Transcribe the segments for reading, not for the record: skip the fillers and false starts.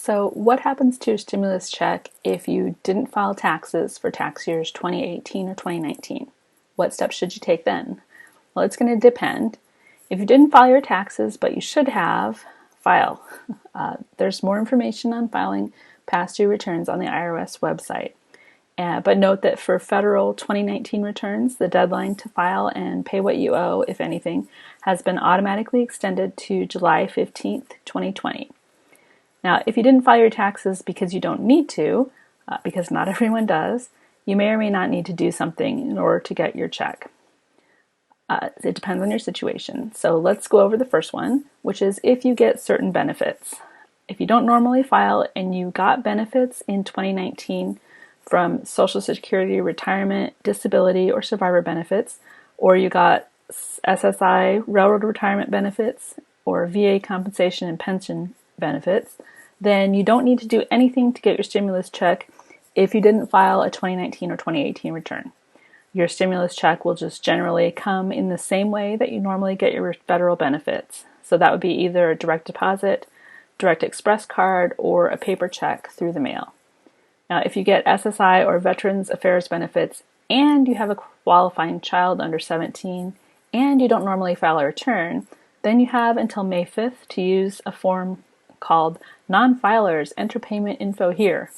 So, what happens to your stimulus check if you didn't file taxes for tax years 2018 or 2019? What steps should you take then? Well, it's going to depend. If you didn't file your taxes, but you should have, file. There's more information on filing past due returns on the IRS website. But note that for federal 2019 returns, the deadline to file and pay what you owe, if anything, has been automatically extended to July 15th, 2020. Now, if you didn't file your taxes because you don't need to, because not everyone does, you may or may not need to do something in order to get your check. It depends on your situation. So let's go over the first one, which is if you get certain benefits. If you don't normally file and you got benefits in 2019 from Social Security, retirement, disability, or survivor benefits, or you got SSI, railroad retirement benefits, or VA compensation and pension benefits, then you don't need to do anything to get your stimulus check if you didn't file a 2019 or 2018 return. Your stimulus check will just generally come in the same way that you normally get your federal benefits. So that would be either a direct deposit, direct express card, or a paper check through the mail. Now, if you get SSI or Veterans Affairs benefits and you have a qualifying child under 17 and you don't normally file a return, then you have until May 5th to use a form called Non-Filers Enter Payment Info Here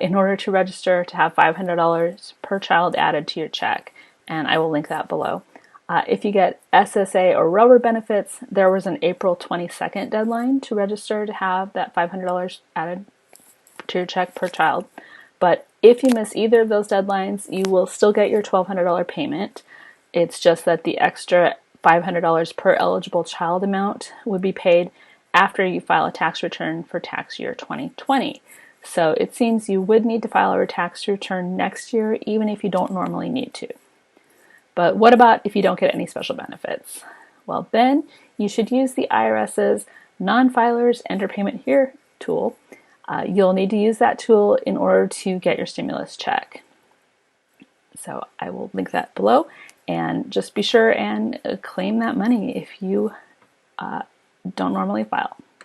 in order to register to have $500 per child added to your check, and I will link that below. If you get SSA or railroad benefits, there was an April 22nd deadline to register to have that $500 added to your check per child. But if you miss either of those deadlines, you will still get your $1,200 payment. It's just that the extra $500 per eligible child amount would be paid after you file a tax return for tax year 2020. So it seems you would need to file a tax return next year, even if you don't normally need to. But what about if you don't get any special benefits? Well, then you should use the IRS's Non-Filers Enter Payment Here tool. You'll need to use that tool in order to get your stimulus check. So I will link that below, and just be sure and claim that money if you don't normally file.